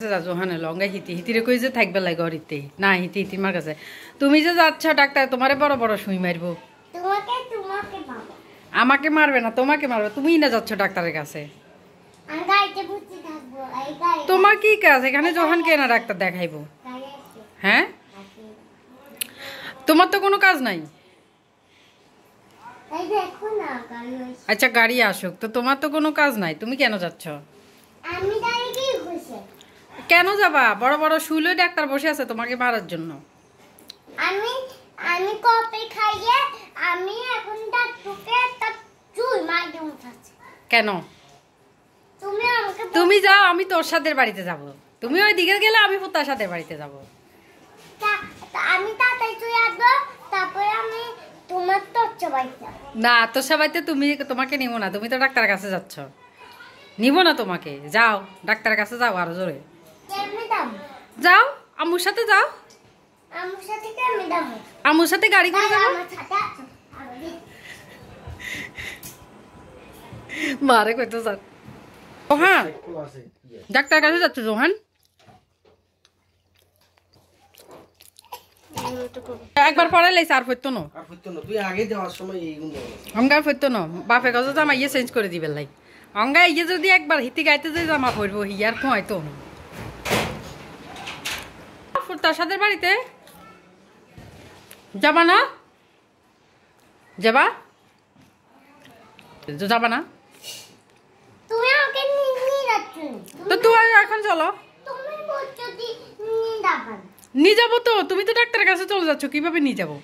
জোহানে লঙ্গা হিতিরে কই যে থাকবে লাগে ঘরিতে না হিতি মার কাছে তুমি যে যাচ্ছ ডাক্তার তোমারে বড় বড় সুই মারবো আমাকে মারবে না তোমাকে মারবে তুমিই না যাচ্ছ ডাক্তারের কাছে তোমার কি কাজ এখানে জোহান কে না ডাক্তার দেখাইবো হ্যাঁ তোমার তো কোনো কাজ নাই আচ্ছা গাড়ি আসুক তো তোমার তো কোনো কাজ নাই তুমি কেন যাচ্ছ কেন যাবা বড় বড় শুলে ডাক্তার বসে আছে তোমাকে মারার জন্য আমি কফি খাইয়ে আমি এখন ডাক্তারকে একটা চুল মাইরে উঠাচ্ছি কেন তুমি যাও আমি তোর সাথে বাড়িতে যাব তুমি ওই দিকে গেলে আমি ফুতার সাথে বাড়িতে যাব আমি তাড়াতাড়ি চলে আসবো তারপরে আমি তোমার তোর সবাইতে না তোর সবাইতে তুমি তোমাকে নিব না তুমি তো ডাক্তারের কাছে যাচ্ছ নিব না তোমাকে যাও ডাক্তারের কাছে যাও আরো জোরে যাও আম্মুর সাথে যাও আম্মুর সাথে গাড়ি করে যাবো মারে কইতো স্যার জোহান ডাক্তারের কাছে যাচ্ছ জোহান একবার পরে লাইছে আর ফইতো না তুই আগে যাওয়ার সময় এইগুলো অঙ্গার ফইতো না বাপের কাছে জামা ইয়ে চেঞ্জ করে দিবে লাই অঙ্গা ইয়ে যদি একবার হিতি গাইতে যে জামা পরবো হিয়ার খুঁয়াইতো না তার সাথে বাড়িতে যাবা না যাবা যাবা না তুমি আমাকে নিয়ে যাচ্ছ তো তুই এখন চলো তুমি বলছো যে নিয়ে যাবা নিয়ে যাবো তো তুমি তো ডাক্তারের কাছে চলে যাচ্ছ কিভাবে নিয়ে যাবো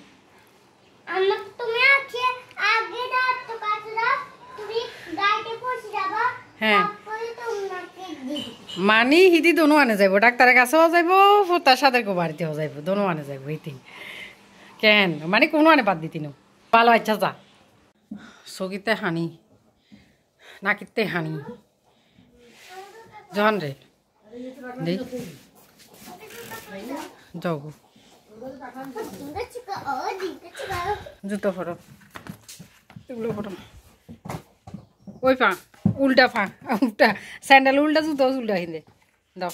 আমরা তুমি আগে ডাক্তার কাছে যাও তুমি গাড়িতে বসে যাবা হ্যাঁ তারপরে তোমাকে দিই মানি হিদি দোনো আনে যাইব ডাক্তারের কাছেও যাইব তার সাথে বাড়িতেও যাইব দোনো আনে যাইব হিতি কেন মানে কোনো আনে বাদ দিতি না ভালো আচ্ছা যা চকিতে হানি নাকিতে হানি জহান রে দেই যাও জুতো ফটো এগুলো ফটো ওই পা উল্টা ফা উল্টা স্যান্ডেল উল্টা জুতো উল্টা হিন্দে দাও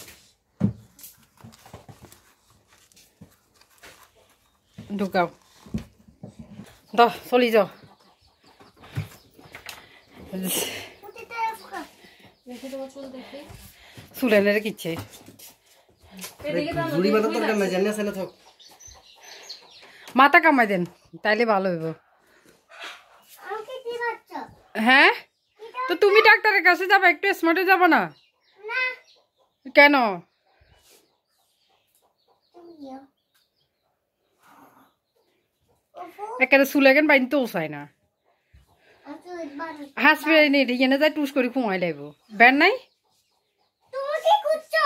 ঢুকাও দাও চলি যাও চুলেনের কিচ্ছে জুড়ি বাঁধা দরকার না জানিস না থাক মাথা কামাই দেন তাইলে ভালো হইব আমাকে কি বাচ্চা হ্যাঁ তো তুমি ডাক্তারের কাছে যাবে একটু স্মার্টে যাবো না না কেন একেবারে চুলেগেন বাইন তো চাই না হাসপাতাল নেই এনে যাই টুস করে খুঁয়াই লাগবো বেন নাই তুমি কি করছো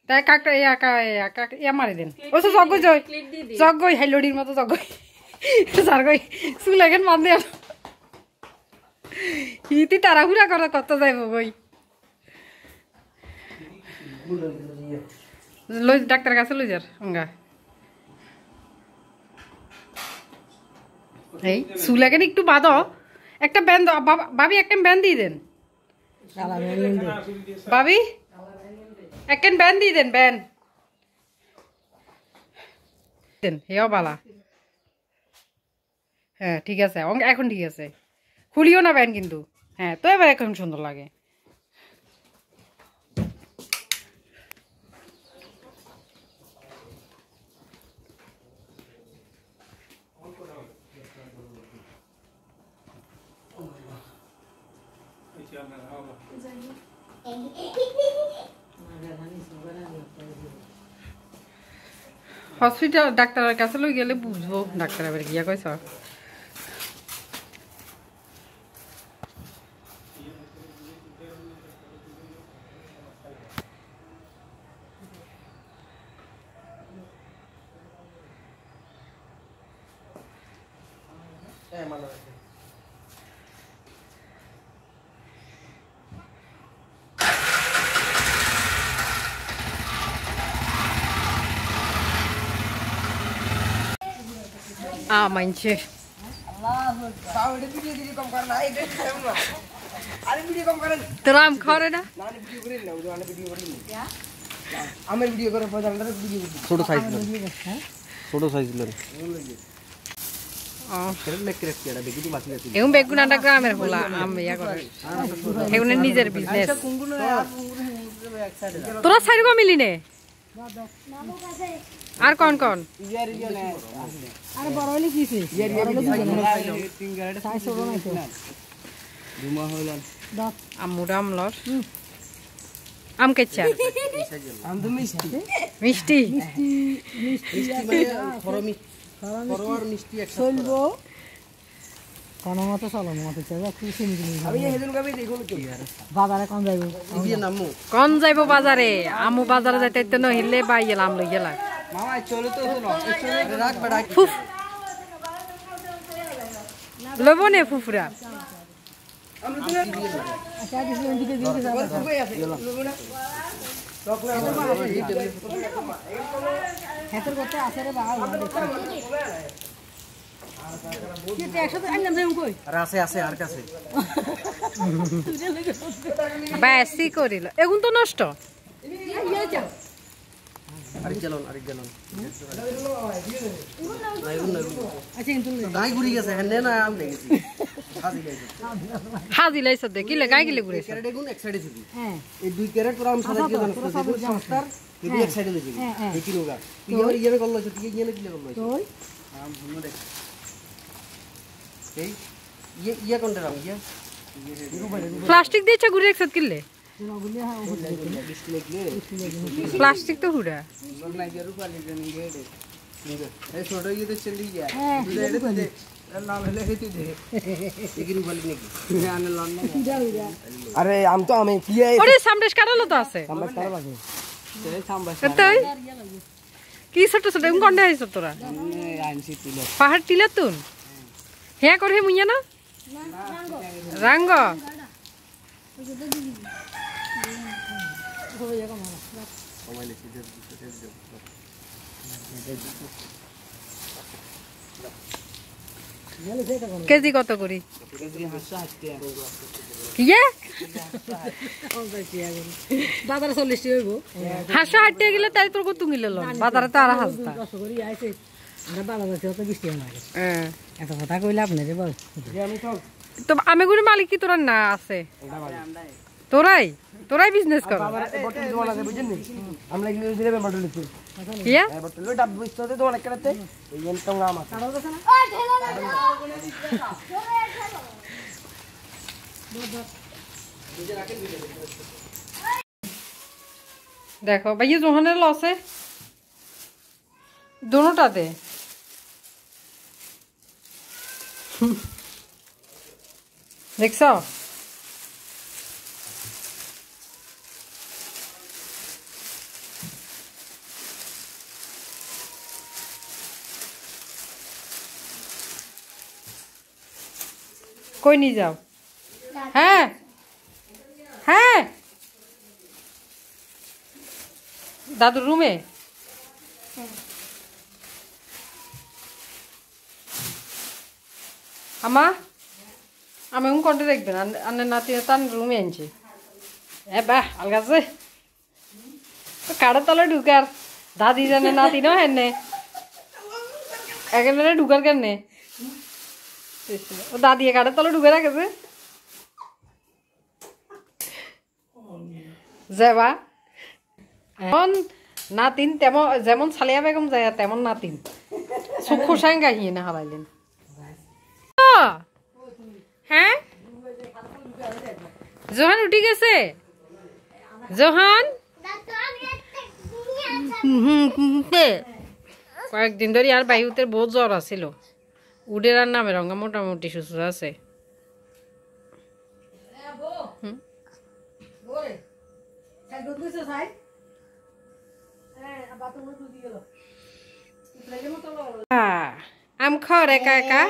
তাই কাকটা ইয়া মারি দেন ও তো জগ জগই হাইলডির মতো জগই যার গই চুলেগেন বান্ধে ইতি তাড়াহুড়া করা কত যাইব বই লই ডাক্তারের কাছে লই যার অঙ্গা এই চুলাকেন একটু বাঁধো একটা ব্যান্ড ভাবি একটা ব্যান্ড দিয়ে দেন ভাবি একখান ব্যান্ড দিয়ে দেন ব্যান্ড দেন হেও বালা হ্যাঁ ঠিক আছে এখন ঠিক আছে খুলিও না ব্যান্ড কিন্তু হ্যাঁ তো এবার এখন সুন্দর লাগে হসপিটাল ডাক্তারের কাছে লই গেলে বুঝবো ডাক্তার আবার গিয়া কইছ মানছে তোরা আম খাওয়ারে না আমার ভিডিও করে পয়সাটা ভিডিও ছোট সাইজ ছোট সাইজ লরে দেখি তো বাকি আছে এগুন বেগুনাটা গ্রামের পোলা আমি ইয়া করে এগুনের নিজের বিজনেস তোরা সাইরবা মিলি নে আর কোন কোন আরে বড় হইলে কিছে আমুরা আমলর আম কেচা আম তো মিষ্টি মিষ্টি ফরওয়ার মিষ্টি একসাথে চলবো কোন মতে চলো মতে চাই কি চিনি আমি হেদুন গাবি দেখুন কি আর বাজারে কোন যাইবো দিয়ে নামু কোন যাইবো বাজারে আমু বাজারে যাইতে তো নহিলে বাই গেলাম লই গেলা মামা চলো তো চলো রাখ বড় ফুফ লবো নে ফুফরা আচ্ছা দিছি এদিকে দিয়ে দিছি হেতর করতে আছে রে বাবা কি তে একসাথে আনলাম যাই কই আর আছে আছে আর কাছে বেশি করিল এগুন তো নষ্ট আরেক জ্বালন আচ্ছা কিন্তু গাই ঘুরি গেছে হ্যাঁ না আম লেগেছি হাজি লাইছ দে কিলে গাই গিলে ঘুরে ক্যারেট এগুন এক সাইডে দিবি হ্যাঁ এই দুই ক্যারেট পুরো আম সাদা কি জানো সেগুলো সস্তার এই এক সাইডে দিবি এই কিলোগা তুই আবার ইয়ে করলো তুই ইয়ে না কিলো করলো তুই আম ভুনো দেখ এই ইয়ে কোনটা রাম ইয়ে প্লাস্টিক দিয়েছে ঘুরে একসাথে কিলে বলি হ্যাঁ প্লাস্টিক তো হুড়া এই ছোট ইয়ে তো চলি যা নাম হলে হেতু দে এগিন বলি নাকি আনে লন্ডন আরে আম তো আমি কি ওরে সামরেশ কাটালো তো আছে আমরা কার লাগে এই সামবাস তাই কি ছোট ছোট এম কোনটা আইছ তোরা আনছি তিলে পাহাড় টিলা তুন হ্যাঁ করে মুইয়া না রাঙ্গ কমাইলে সিধে কেজি কত করি কেজি হাসা হাসতে কি বাজারে 40 টাকা হইবো 560 গেলে তাই তোর কত গিলে লন বাজারে তো আর হাসতা 100 করে আইছে আমরা বাজারে তো 20 টাকা মারে হ্যাঁ এত কথা কইলা আপনি রে বল আমি তো তো আমি গুরি মালিক কি তোরা না আছে তোরাই বিজনেস কর বটল দোয়া লাগে বুঝেন নি আমরা এগুলো দিলে বটল দিতে কিয়া বটল ডাব বুঝতে দোয়া লাগে করতে এই এন তো নাম আছে ও ঢেলো না দেখো ভাইয়া জোহানের লসে দোনোটাতে দেখছ কই নিয়ে যাও হ্যাঁ হ্যাঁ দাদুর রুমে আমা আমি কোনটা দেখবেন আন্নের নাতি তার রুমে আনছি বাহ আলগাছে কাড়া তলে ঢুকার দাদি জানে নাতি না হেনে একেবারে ঢুকার কেনে ও দাদি কাড়া তলে ঢুকে রাখেছে যাবা এমন নাতিন তেমন যেমন সালিয়া বেগম যায় তেমন নাতিন চক্ষু সাঙ্গা হিয়ে না হারাইলেন হ্যাঁ জোহান উঠি গেছে জোহান কয়েকদিন ধরে আর বায়ুতের বহুত জ্বর আছিল উডের আর নামে রঙা মোটামুটি সুস্থ আছে আম খাও রে কাকা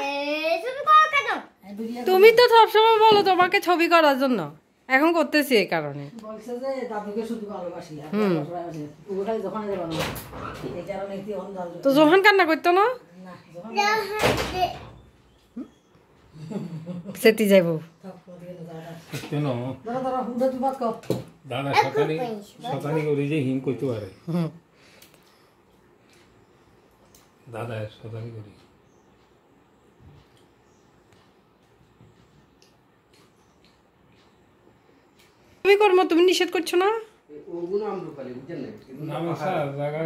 তুমি তো সবসময় বলো তোমাকে ছবি করার জন্য এখন করতেছি এই কারণে বলছে যে দাদুকে শুধু ভালোবাসি ওটাই যখন যাব না এই কারণে কি অন্ধ তো জোহান কান্না করতো না সেটি যাইব দাদা দাদা হুদা তুই বাদ কর দাদা শতানি করে যে হিম করতে পারে হুম দাদা শতানি করি তুমি কর্ম তুমি নিষেধ করছো না ওগুলো আমরা পারি বুঝছেন না নামে জায়গা